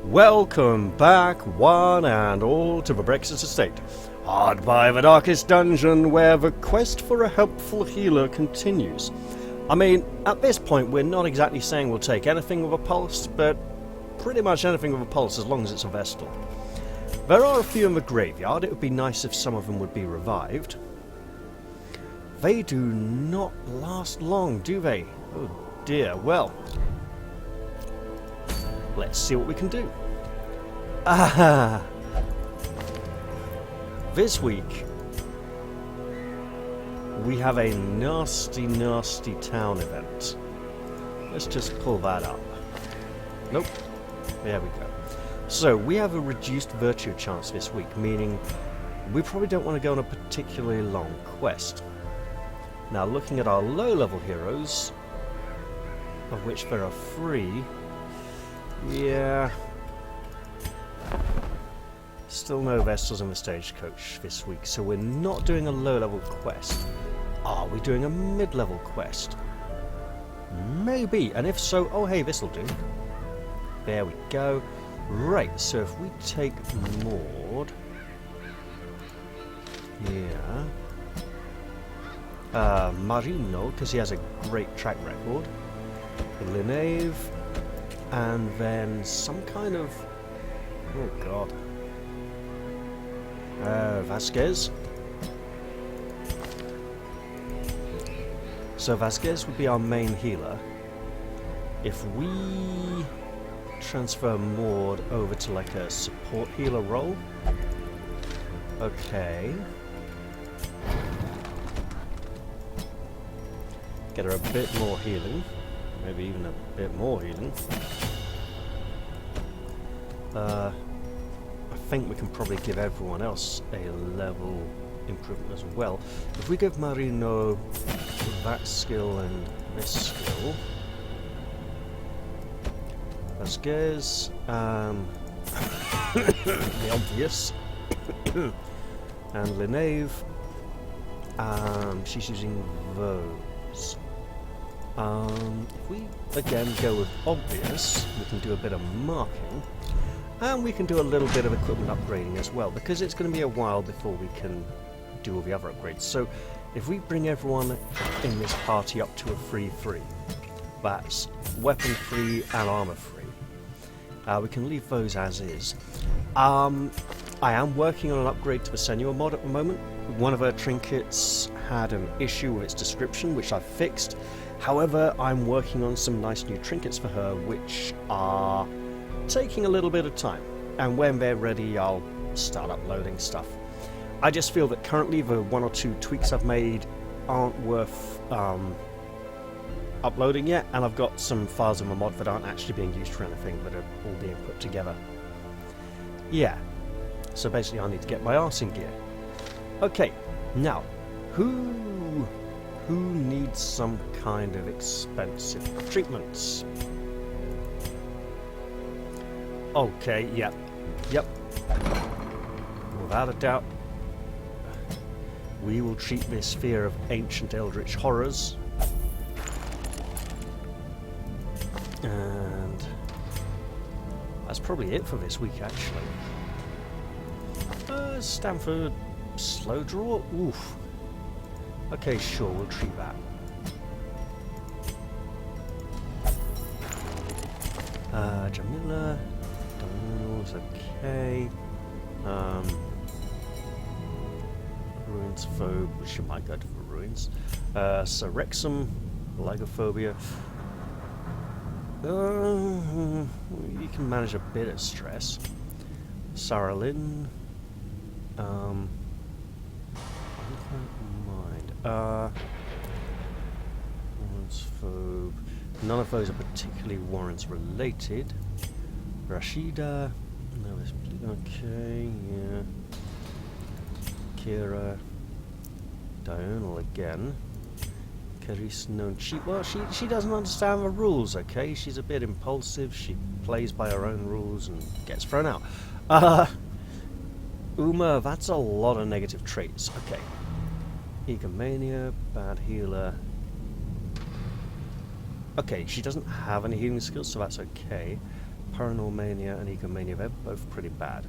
Welcome back, one and all, to the Brexit Estate, hard by the darkest dungeon where the quest for a helpful healer continues. I mean, at this point we're not exactly saying we'll take anything with a pulse, but pretty much anything with a pulse as long as it's a Vestal. There are a few in the graveyard. It would be nice if some of them would be revived. They do not last long, do they? Oh dear, well, let's see what we can do. Ah! This week, we have a nasty, nasty town event. Let's just pull that up. Nope. There we go. So, we have a reduced virtue chance this week, meaning we probably don't want to go on a particularly long quest. Now, looking at our low-level heroes, of which there are 3, yeah, still no Vestals in the stagecoach this week, so we're not doing a low-level quest. Are we doing a mid-level quest? Maybe, and if so, oh hey, this'll do. There we go. Right, so if we take Maud here, Marino, because he has a great track record, Linave, and then some kind of, oh god, Vasquez. So Vasquez would be our main healer. If we transfer Maud over to like a support healer role, okay, get her a bit more healing, maybe even a bit more healing. I think we can probably give everyone else a level improvement as well. If we give Marino that skill and this skill, Vasquez, the obvious, and Linave, she's using those. If we again go with obvious, we can do a bit of marking. And we can do a little bit of equipment upgrading as well, because it's going to be a while before we can do all the other upgrades. So if we bring everyone in this party up to a 3-3, that's weapon free and armor free, we can leave those as is. I am working on an upgrade to the Senua mod at the moment. One of her trinkets had an issue with its description, which I've fixed. However, I'm working on some nice new trinkets for her, which are taking a little bit of time, and when they're ready I'll start uploading stuff. I just feel that currently the 1 or 2 tweaks I've made aren't worth uploading yet, and I've got some files in my mod that aren't actually being used for anything, but are all being put together. Yeah, so basically I need to get my arse in gear. Okay, now, who needs some kind of expensive treatments? Okay, yep. Without a doubt, we will treat this fear of ancient eldritch horrors. And that's probably it for this week, actually. Stanford slow draw? Oof. Okay, sure, we'll treat that. Jamila. Okay. Ruins phobe, which you might go to the ruins. Surexum, Lygophobia. You can manage a bit of stress. Sarah Lynn. I don't mind. Ruins phobe. None of those are particularly Warrens related. Rashida. No, it's okay, yeah. Kira. Diurnal again. Carice known cheat. Well, she doesn't understand the rules, okay? She's a bit impulsive, she plays by her own rules and gets thrown out. Uma, that's a lot of negative traits. Okay. Egomania, bad healer. Okay, she doesn't have any healing skills, so that's okay. Paranormania and Egomania, they're both pretty bad.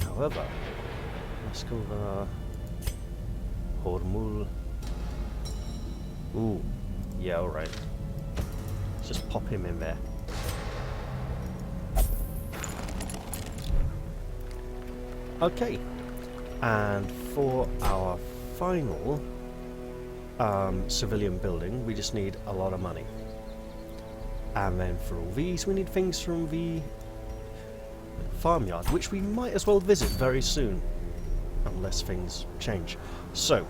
However, let's go over Hormul. Ooh, yeah, alright. Let's just pop him in there. Okay, and for our final civilian building, we just need a lot of money. And then for all these, we need things from the farmyard, which we might as well visit very soon, unless things change. So,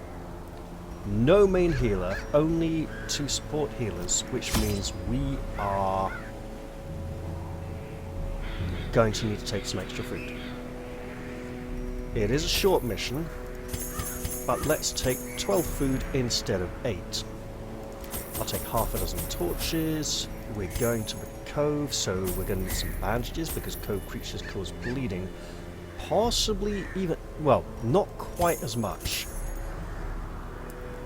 no main healer, only 2 support healers, which means we are going to need to take some extra food. It is a short mission, but let's take 12 food instead of 8. I'll take half a dozen torches. We're going to the cove, so we're going to need some bandages because cove creatures cause bleeding. Possibly even, well, not quite as much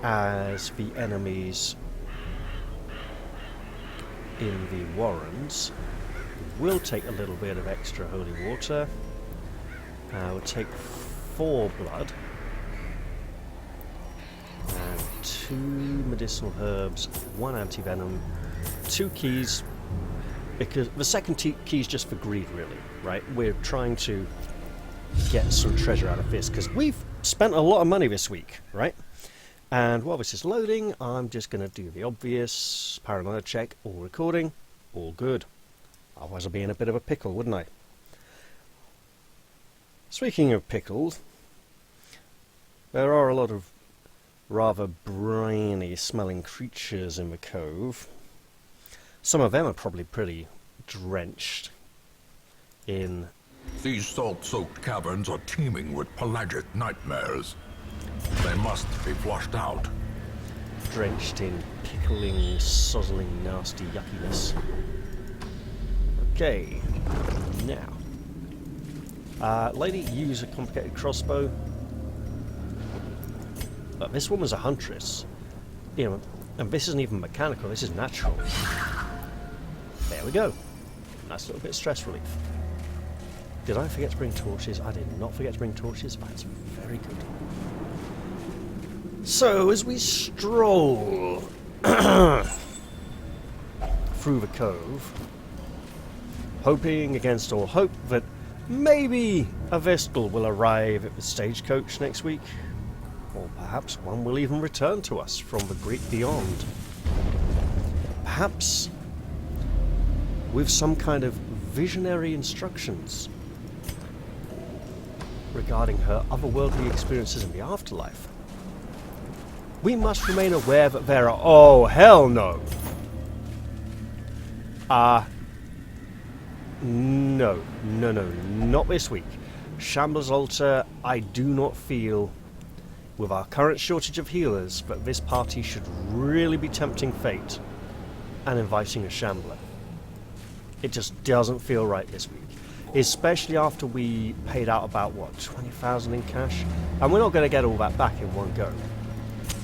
as the enemies in the warrens. We'll take a little bit of extra holy water. We'll take 4 blood and 2 medicinal herbs, 1 anti-venom, 2 keys, because the second key is just for greed, really, right? We're trying to get some treasure out of this because we've spent a lot of money this week, right? And while this is loading, I'm just going to do the obvious paranoia check. All recording, all good. Otherwise I'll be in a bit of a pickle, wouldn't I? Speaking of pickled, there are a lot of rather briny smelling creatures in the cove. Some of them are probably pretty drenched in... These salt-soaked caverns are teeming with pelagic nightmares. They must be flushed out. Drenched in pickling, sozzling, nasty yuckiness. Okay, now. Lady, use a complicated crossbow. But this woman's a huntress. You know, and this isn't even mechanical, this is natural. There we go. Nice little bit of stress relief. Did I forget to bring torches? I did not forget to bring torches. That's very good. So, as we stroll through the cove, hoping against all hope that maybe a Vestal will arrive at the stagecoach next week, or perhaps one will even return to us from the great beyond. Perhaps with some kind of visionary instructions regarding her otherworldly experiences in the afterlife. We must remain aware that there are... Oh, hell no! No, not this week. Shambler's Altar, I do not feel, with our current shortage of healers, that this party should really be tempting fate and inviting a Shambler. It just doesn't feel right this week. Especially after we paid out about, what, 20,000 in cash? And we're not going to get all that back in one go.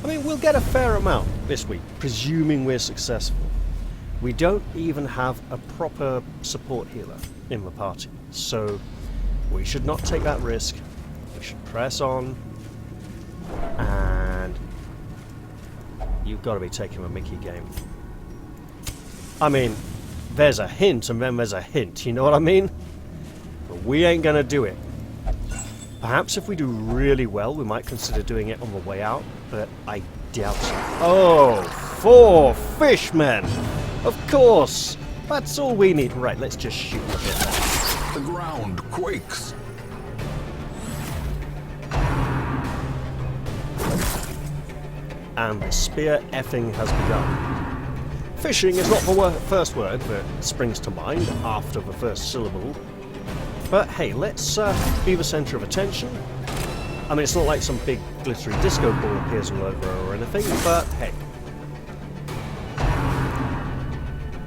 I mean, we'll get a fair amount this week, presuming we're successful. We don't even have a proper support healer in the party, so we should not take that risk. We should press on, and you've got to be taking a Mickey game. I mean, there's a hint and then there's a hint, you know what I mean? But we ain't gonna do it. Perhaps if we do really well, we might consider doing it on the way out, but I doubt it. Oh, 4 fishmen! Of course! That's all we need. Right, let's just shoot a bit. The ground quakes. And the spear effing has begun. Fishing is not the first word that springs to mind after the first syllable. But hey, let's be the centre of attention. I mean, it's not like some big glittery disco ball appears all over her or anything, but hey.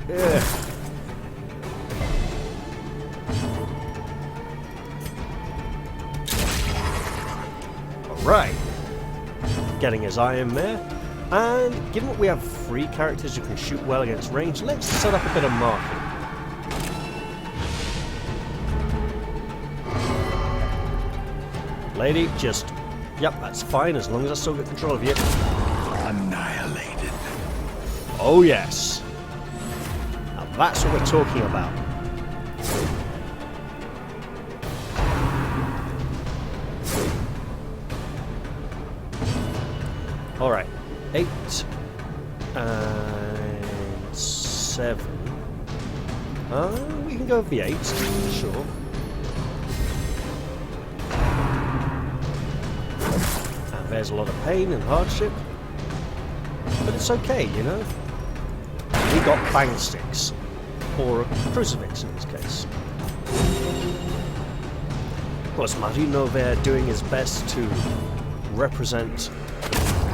Yeah. Alright. Getting his eye in there. And given that we have 3 characters who can shoot well against range, let's set up a bit of marking. Lady, just... Yep, that's fine as long as I still get control of you. Annihilated. Oh yes. Now that's what we're talking about. Alright. 8 and 7. We can go with the 8, sure. And there's a lot of pain and hardship. But it's okay, you know? We got bang sticks. Or a crucifix in this case. Of course, Marino there doing his best to represent...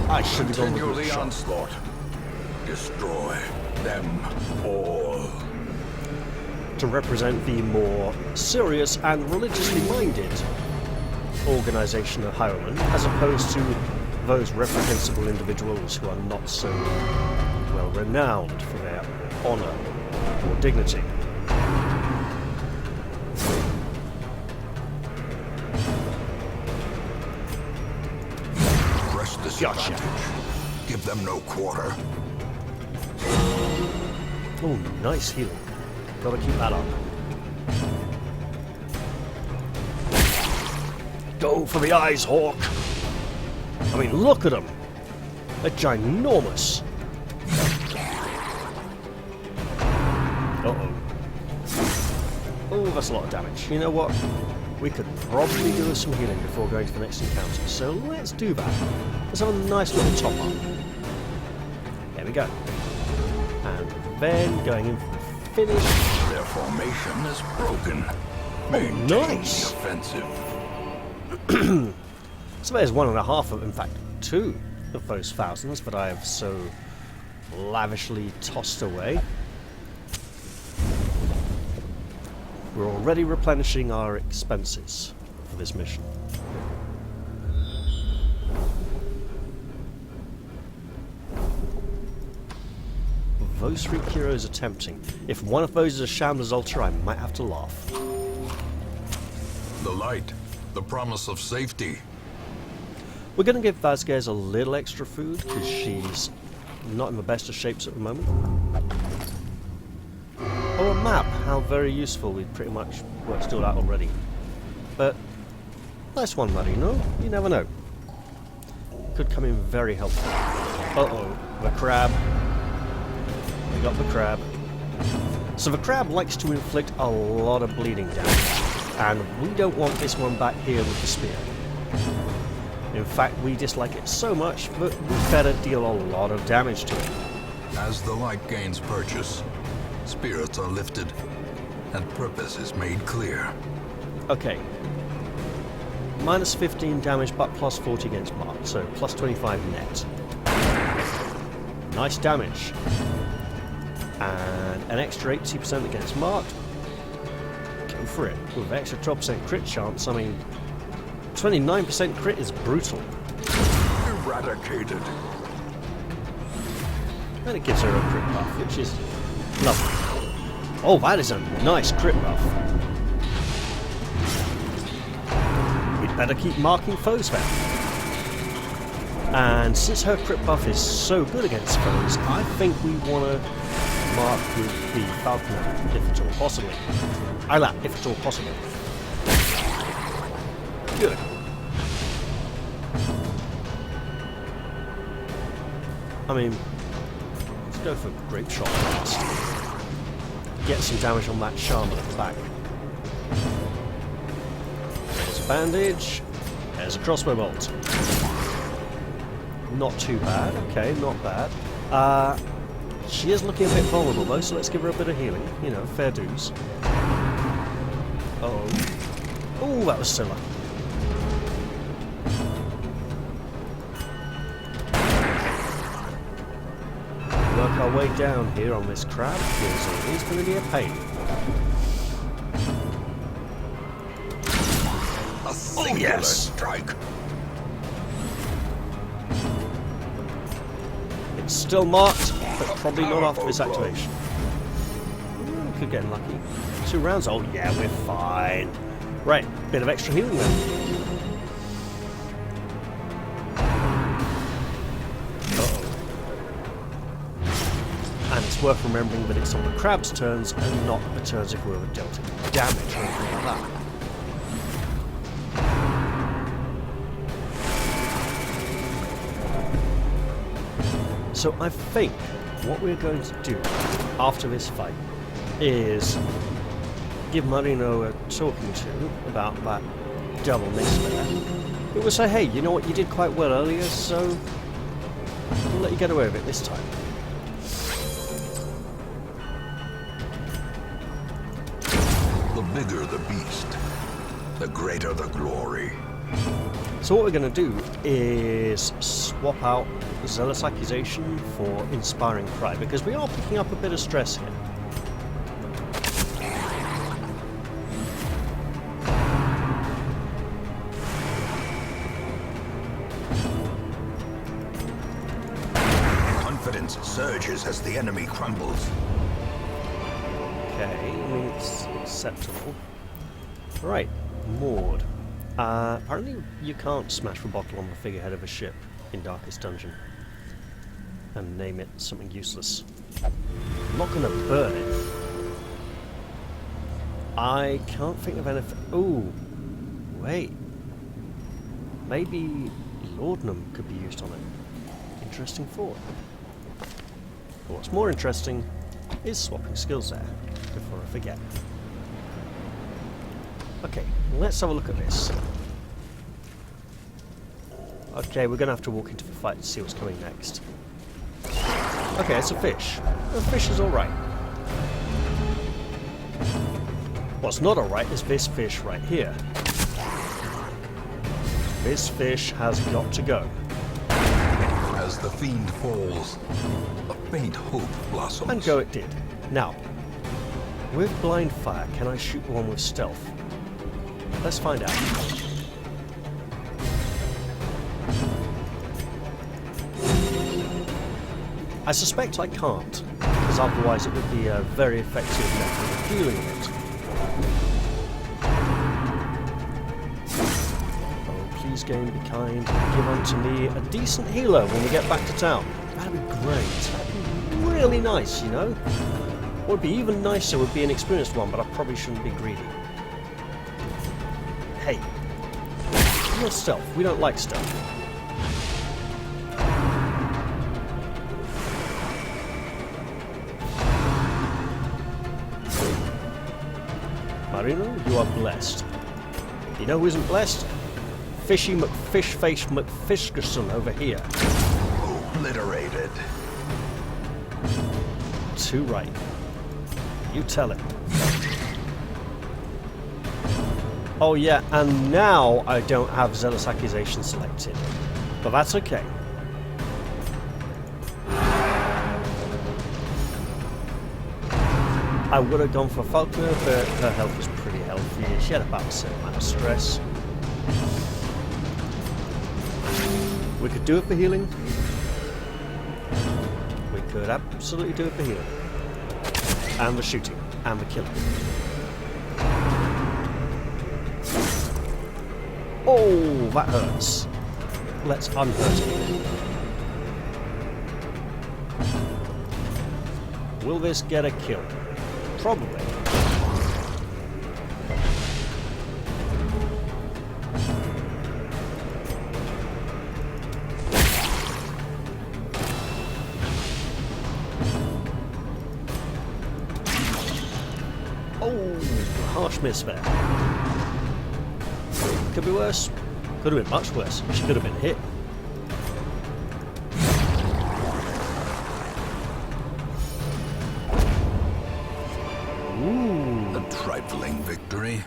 I should have gone with the onslaught. Destroy them all. To represent the more serious and religiously minded organisation of Highwaymen, as opposed to those reprehensible individuals who are not so well renowned for their honour or dignity. Gotcha. Give them no quarter. Oh, nice healing. Gotta keep that up. Go for the eyes, Hawk! I mean, look at them! They're ginormous! Uh-oh. Oh, that's a lot of damage. You know what? We could probably do with some healing before going to the next encounter, so let's do that. Let's have a nice little top up. There we go. And then going in for the finish. Their formation is broken. Oh, nice! Offensive. So there's 1.5 of, in fact, 2 of those thousands that I have so lavishly tossed away. We're already replenishing our expenses for this mission. Those 3 heroes are tempting. If one of those is a Shambler's Ultra, I might have to laugh. The light. The promise of safety. We're going to give Vasquez a little extra food, because she's not in the best of shapes at the moment. Oh, a map. How very useful. We've pretty much worked all that already. But, nice one, Marino. You never know. Could come in very helpful. Uh-oh. The crab. We got the crab. So the crab likes to inflict a lot of bleeding damage. And we don't want this one back here with the spear. In fact, we dislike it so much that we better deal a lot of damage to it. As the light gains purchase, spirits are lifted, and purpose is made clear. Okay. Minus 15 damage, but plus 40 against marked, so plus 25 net. Nice damage. And an extra 80% against marked. Go for it. With extra 12% crit chance, I mean, 29% crit is brutal. Eradicated. And it gives her a crit buff, which is lovely. Oh, that is a nice crit buff. We'd better keep marking foes then. And since her crit buff is so good against foes, I think we want to mark with the Falconer, if at all possible. If at all possible. Good. I mean, let's go for Grape Shot first. Get some damage on that Shaman at the back. There's a bandage. There's a crossbow bolt. Not too bad. Okay, not bad. She is looking a bit vulnerable though, so let's give her a bit of healing. You know, fair dues. Uh-oh. Oh, that was so lucky. Work our way down here on this crab, because it is going to be a pain. A singular strike. Still marked, but probably not after this activation. Could get lucky. 2 rounds. Oh yeah, we're fine. Right, bit of extra healing then. Uh-oh. And it's worth remembering that it's on the crab's turns and not the turns if we were dealt damage or anything like that. So I think what we're going to do after this fight is give Marino a talking to about that double miss there. But we'll say, hey, you know what, you did quite well earlier, so we'll let you get away with it this time. The bigger the beast, the greater the glory. So what we're going to do is swap out Zealous Accusation for Inspiring Cry, because we are picking up a bit of stress here. Confidence surges as the enemy crumbles. Okay, I mean, it's acceptable. Right, Maud. Apparently you can't smash the bottle on the figurehead of a ship in Darkest Dungeon and name it something useless. I'm not going to burn it. I can't think of anything. Ooh, wait. Maybe laudanum could be used on it. Interesting thought. But what's more interesting is swapping skills there, before I forget. Okay, let's have a look at this. Okay, we're going to have to walk into the fight to see what's coming next. Okay, it's a fish. The fish is alright. What's not alright is this fish right here. This fish has got to go. As the fiend falls, a faint hope blossoms. And go it did. Now, with blind fire, can I shoot the one with stealth? Let's find out. I suspect I can't, because otherwise it would be a very effective method of dealing with it. Oh, please game, be kind, give unto me a decent healer when we get back to town. That'd be great. That'd be really nice, you know? What would be even nicer would be an experienced one, but I probably shouldn't be greedy. Hey, not stealth. We don't like stealth. Marino, you are blessed. You know who isn't blessed? Fishy McFishface McFiskerson over here. Obliterated. Too right. You tell him. Oh yeah, and now I don't have Zealous Accusation selected. But that's okay. I would have gone for Faulkner, but her health was pretty healthy. She had about the same amount of stress. We could do it for healing. We could absolutely do it for healing. And the shooting. And the killing. Oh, that hurts. Let's unhurt it. Will this get a kill? Probably. Oh, harsh miss there. Could be worse. Could have been much worse. She could have been hit. A trifling victory,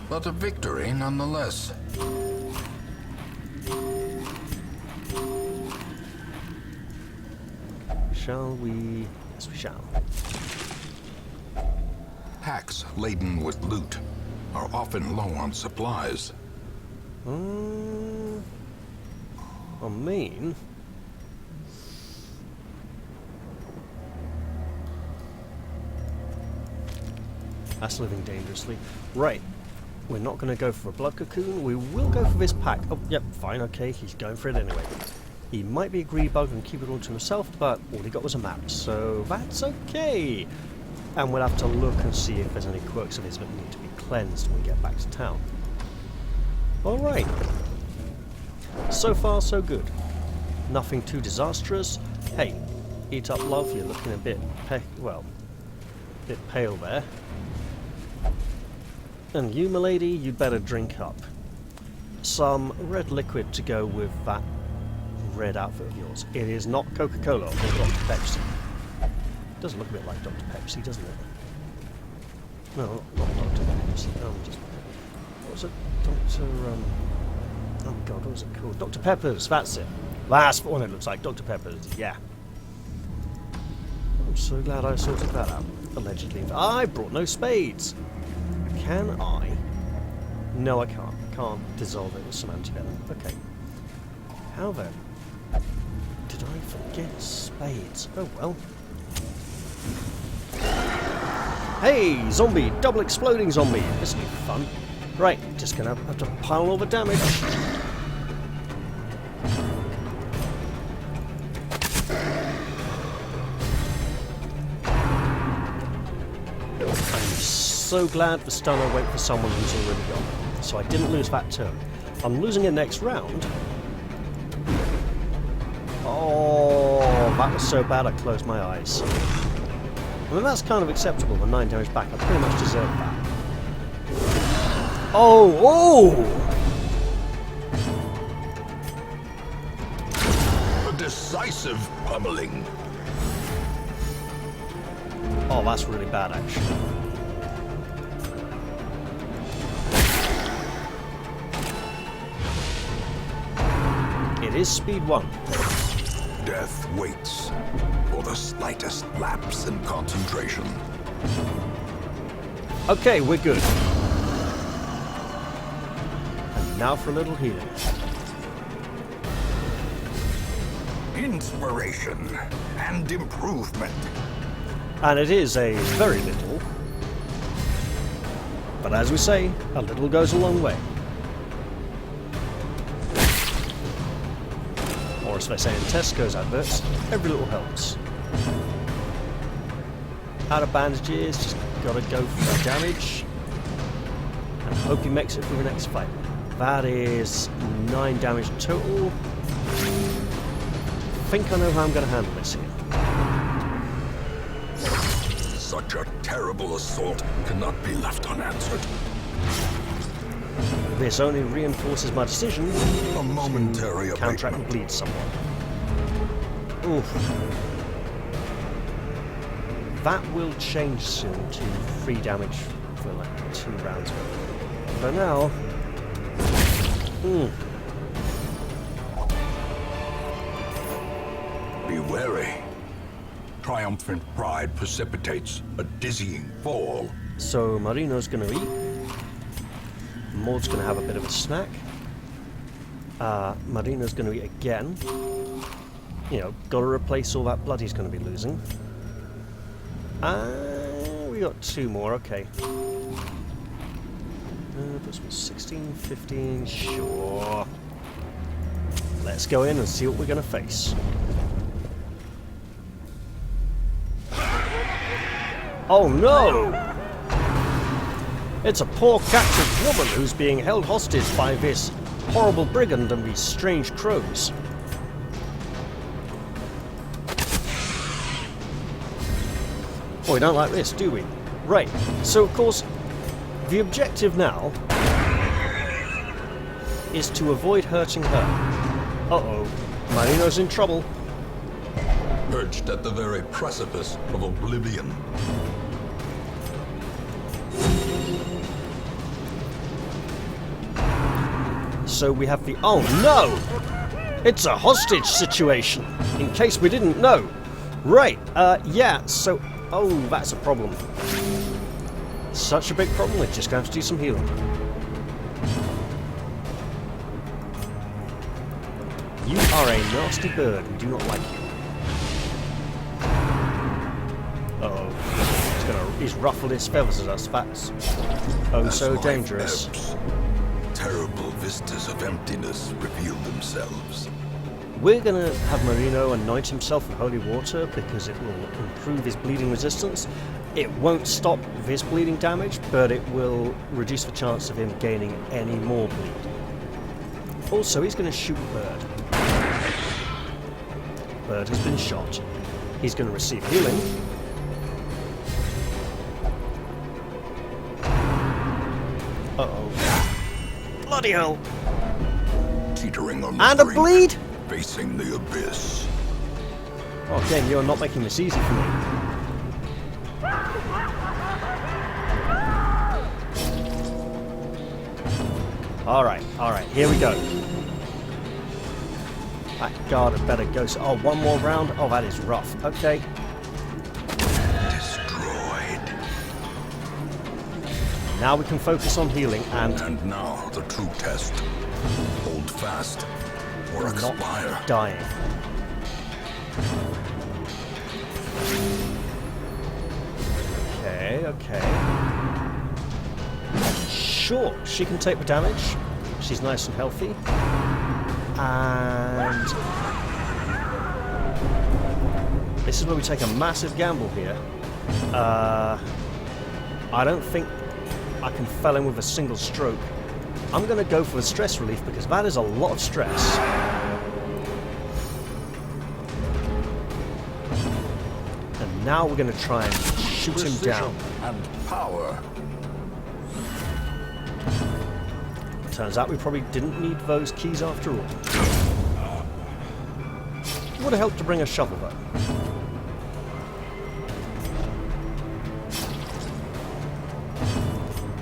but a victory nonetheless. Shall we? Yes, we shall. Packs laden with loot are often low on supplies. I mean, That's living dangerously. Right. We're not going to go for a blood cocoon. We will go for this pack. Oh, yep, fine, okay. He's going for it anyway. He might be a greedy bug and keep it all to himself, but all he got was a map, so that's okay. And we'll have to look and see if there's any quirks of his that need to be cleansed when we get back to town. Alright. So far, so good. Nothing too disastrous. Hey, eat up, love. You're looking a bit, bit pale there. And you, milady, you'd better drink up. Some red liquid to go with that red outfit of yours. It is not Coca-Cola or Dr. Pepsi. It does look a bit like Dr. Pepsi, doesn't it? No, not Dr. Pepsi. Just... What was it? Oh god, what was it called? Dr. Pepper's, that's it. That's the one it looks like, Dr. Pepper's, yeah. I'm so glad I sorted that out. Allegedly. I brought no spades. Can I? No, I can't. I can't dissolve it with some antivenom. Okay. How then? Did I forget spades? Oh well. Hey, zombie! Double exploding zombie! This'll be fun. Right, just gonna have to pile all the damage. I'm so glad the stunner went for someone who's already gone. So I didn't lose that turn. I'm losing it next round. Oh, that was so bad I closed my eyes. I mean, that's kind of acceptable, the 9 damage back. I pretty much deserve that. Oh! A decisive pummeling. Oh, that's really bad, actually. It is speed 1. Death waits for the slightest lapse in concentration. Okay, we're good. And now for a little healing. Inspiration and improvement. And it is a very little. But as we say, a little goes a long way. Or as they say in Tesco's adverts, every little helps. Out of bandages, just gotta go for the damage. And hope he makes it through the next fight. That is 9 damage total. I think I know how I'm gonna handle this here. Such a terrible assault cannot be left unanswered. This only reinforces my decision. A momentary Counteract and abatement. bleed someone. Oof. That will change soon to 3 damage for like 2 rounds. But now... Be wary. Triumphant pride precipitates a dizzying fall. So Marino's going to eat. Maud's going to have a bit of a snack. Marino's going to eat again. You know, got to replace all that blood he's going to be losing. We got 2 more, okay. This was 16, 15, sure. Let's go in and see what we're going to face. Oh no! It's a poor captured woman who's being held hostage by this horrible brigand and these strange crows. Oh, we don't like this, do we? Right, so of course, the objective now is to avoid hurting her. Uh-oh, Marino's in trouble. Perched at the very precipice of oblivion. So we have the... Oh no! It's a hostage situation, in case we didn't know. Right, yeah, so... Oh, that's a problem. Such a big problem, we're just going to have to do some healing. You are a nasty bird, we do not like you. Uh-oh. He's ruffled his feathers at us. That's oh As so life dangerous. ebbs, terrible vistas of emptiness reveal themselves. We're going to have Marino anoint himself with holy water because it will improve his bleeding resistance. It won't stop his bleeding damage, but it will reduce the chance of him gaining any more bleed. Also, he's going to shoot a bird. Bird has been shot. He's going to receive healing. Uh-oh. Bloody hell! Teetering on the And a brink, bleed! facing the abyss. Oh, again, you're not making this easy for me. Alright, here we go. That guard had better go. Oh, one more round? Oh, that is rough. Okay. Destroyed. Now we can focus on healing and And now the true test. Hold fast or expire. not dying. Okay. Sure, she can take the damage. She's nice and healthy. And this is where we take a massive gamble here. I don't think I can fell him with a single stroke. I'm going to go for the stress relief because that is a lot of stress. And now we're going to try and shoot him down. And power. Turns out we probably didn't need those keys after all. Would have helped to bring a shovel though.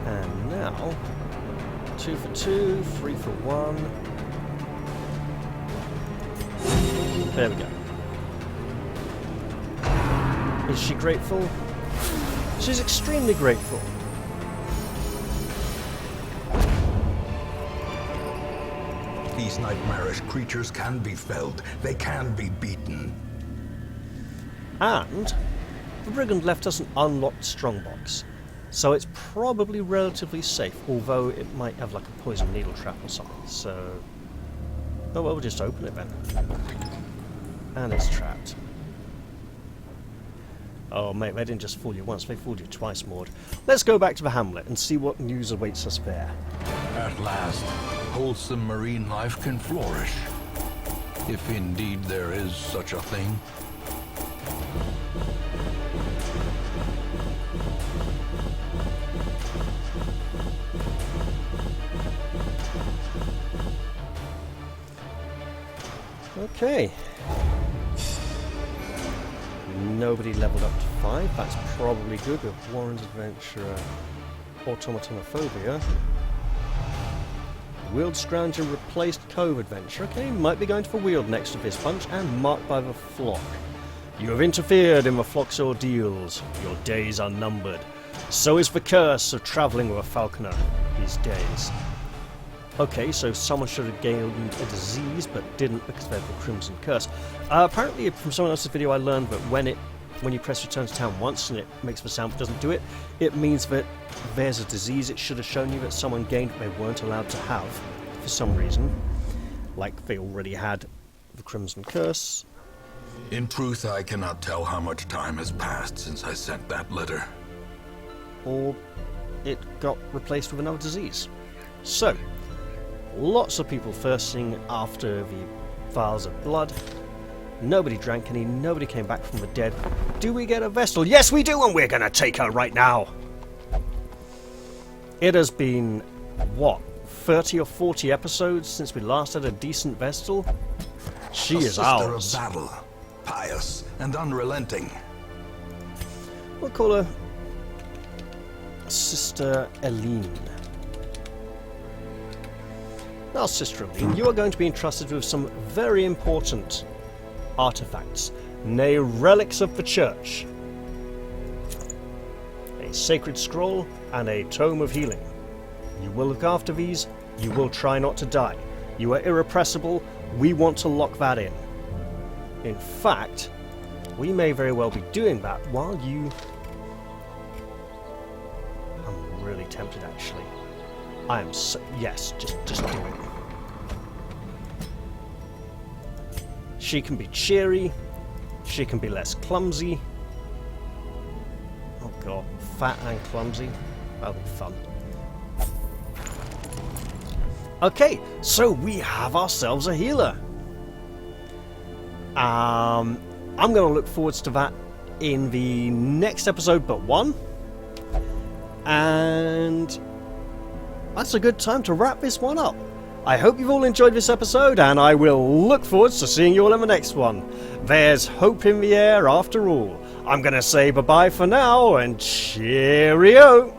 And now, 2 for 2, 3 for 1. There we go. Is she grateful? She's extremely grateful. These nightmarish creatures can be felled. They can be beaten. And the brigand left us an unlocked strongbox, so it's probably relatively safe, although it might have like a poison needle trap or something, so... Oh well, we'll just open it then. And it's trapped. Oh mate, they didn't just fool you once, they fooled you twice, Maud. Let's go back to the hamlet and see what news awaits us there. At last, wholesome marine life can flourish. If indeed there is such a thing. Okay. Nobody leveled up to 5. That's probably good with Warren's Adventurer, Automatonophobia. Weald Scrounger replaced Cove Adventure. Okay, might be going for Weald next to this bunch, and marked by the Flock. You have interfered in the Flock's ordeals. Your days are numbered. So is the curse of travelling with a falconer these days. Okay, so someone should have gained a disease, but didn't because they had the Crimson Curse. Apparently, from someone else's video, I learned that when you press Return to Town once and it makes the sound but doesn't do it, it means that there's a disease. It should have shown you that someone gained what they weren't allowed to have for some reason. Like they already had the Crimson Curse. In truth, I cannot tell how much time has passed since I sent that letter. Or it got replaced with another disease. So, lots of people thirsting after the vials of blood. Nobody drank any, nobody came back from the dead. Do we get a Vestal? Yes, we do, and we're gonna take her right now! It has been, what, 30 or 40 episodes since we last had a decent Vestal? She is ours. A sister of battle, pious and unrelenting. We'll call her Sister Eileen. Now, Sister Eileen, you are going to be entrusted with some very important artifacts, nay, relics of the church. A sacred scroll and a tome of healing. You will look after these, you will try not to die. You are irrepressible, we want to lock that in. In fact, we may very well be doing that while you tempted, actually. I am so... Yes, just do it. She can be cheery. She can be less clumsy. Oh god, fat and clumsy. That'll be fun. Okay, so we have ourselves a healer. I'm going to look forward to that in the next episode but one. And that's a good time to wrap this one up. I hope you've all enjoyed this episode, and I will look forward to seeing you all in the next one. There's hope in the air after all. I'm going to say bye-bye for now, and cheerio!